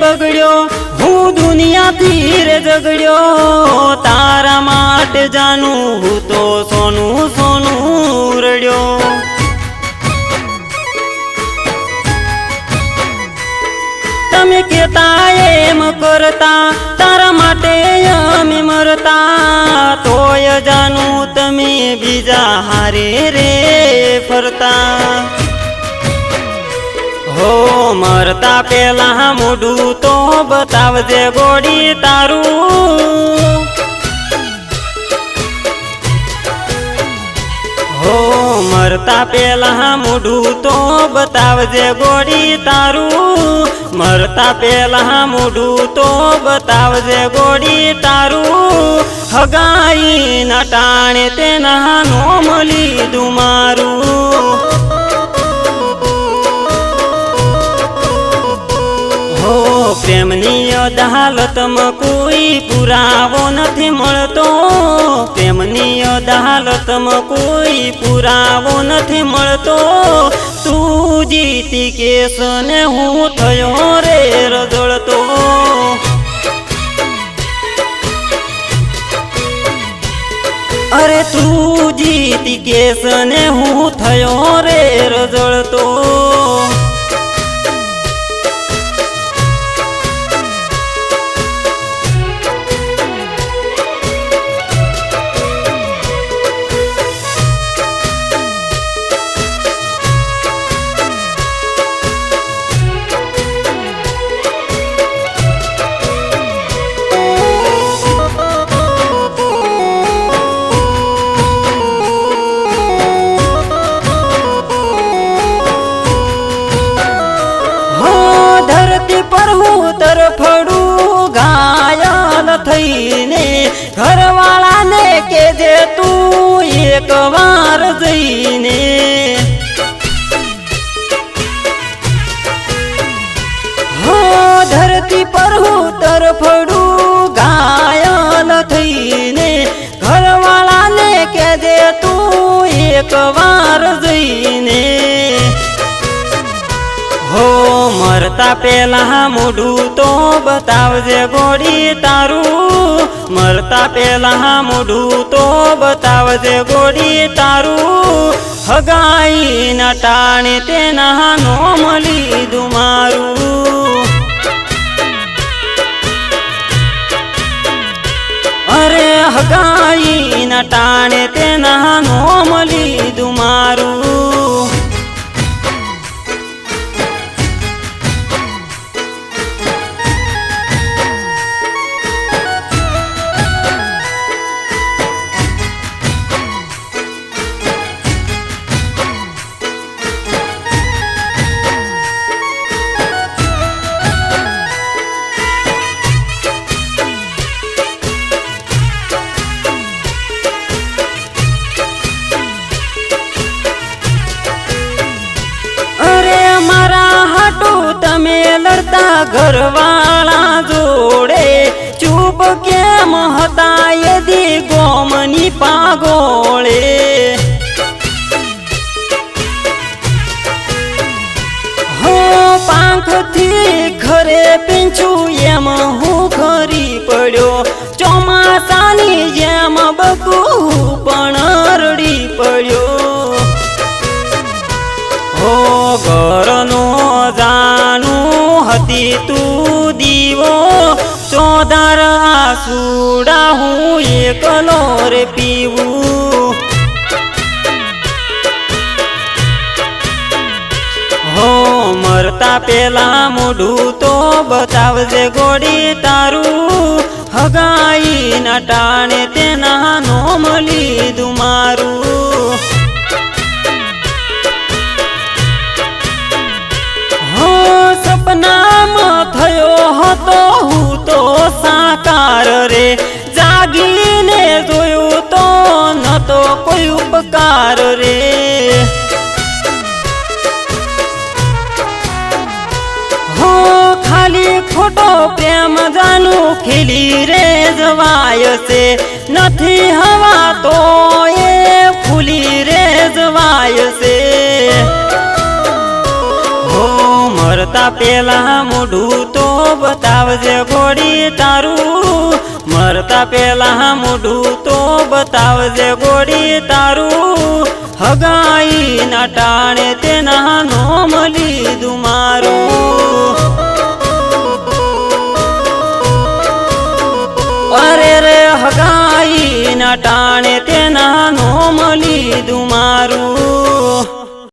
બગડ્યો, હું દુનિયાથી રે ઝઘડ્યો, તારા માટે જાનું હું તો સોનું સોનું રડ્યો। તમે કેતા એમ કરતા, તારા માટે અમે મરતા, તોય જાનું તમે બીજા હારે રે ફરતા। હો મરતા પેલા મોઢું તો બતાવજે ગોડી તારું, હો મરતા પેલા મોઢું તો બતાવજે ગોડી તારું, મરતા પેલા મોઢું તો બતાવજે ગોડી તારું, હગાઈ ના ટાણે તેના નોમ લીધું મારું। હો પ્રેમની અદાલતમાં કોઈ પુરાવો નથી મળતો, પ્રેમની અદાલતમાં કોઈ પુરાવો નથી મળતો, તું જીતી કેસ ને હું થયો રે રજળતો। અરે તું જીતી કેસ ને હું થયો રે રજળતો। તરફડું ઘાયલ થઈને ઘરવાળાને કેજે તું એક વાર જઈને, હો ધરતી પર હું તરફડું ઘાયલ થઈને ઘરવાળાને કેજે તું એક વાર જઈને, હો મરતા પેલા મોઢું તો બતાવજે ગોડી તારું, મરતા પેલા મોઢું તો બતાવજે ગોડી તારું, હગાઈ ના ટાણે તેના નોમ લીધું મારું। અરે હગાઈ ના ટાણે તેના નોમ લીધું મારું। તમે લડતા ઘરવાળા જોડે ચૂપ કેમ હતા યદી ગોમની પાગોળે, હો પાંખથી ઘરે પીંછું એમ હું ખરી પડ્યો, ચોમાસાની જેમ બકું પણ રડી પડ્યો, હો ઘરનો જાનું હતી તું દીવો, ચોધાર આસુડા હું એકલો રે પીવું, હો મરતા પેલા મોઢું તો બતાવજે ગોડી તારું, હગાઈ ના ટાણે તેના નોમ લીધું મારું। સપનામાં થયો હતો હું તો સાકાર રે, જાગીને જોયું તો નતો કોઈ ઉપકાર રે, હો ખાલી ખોટો પ્રેમ જાનું ખીલી રે જવાય છે, નથી હવા તો એ ફૂલી રે જવાય છે। મરતા પેલા મોઢું તો બતાવજે ગોડી તારું, મરતા પેલા મોઢું તો બતાવજે ગોડી તારું, હગાઈ ના ટાણે તેના નોમ લીધું મારું. અરે રે હગાઈ ના ટાણે તેના નોમ લીધું મારું.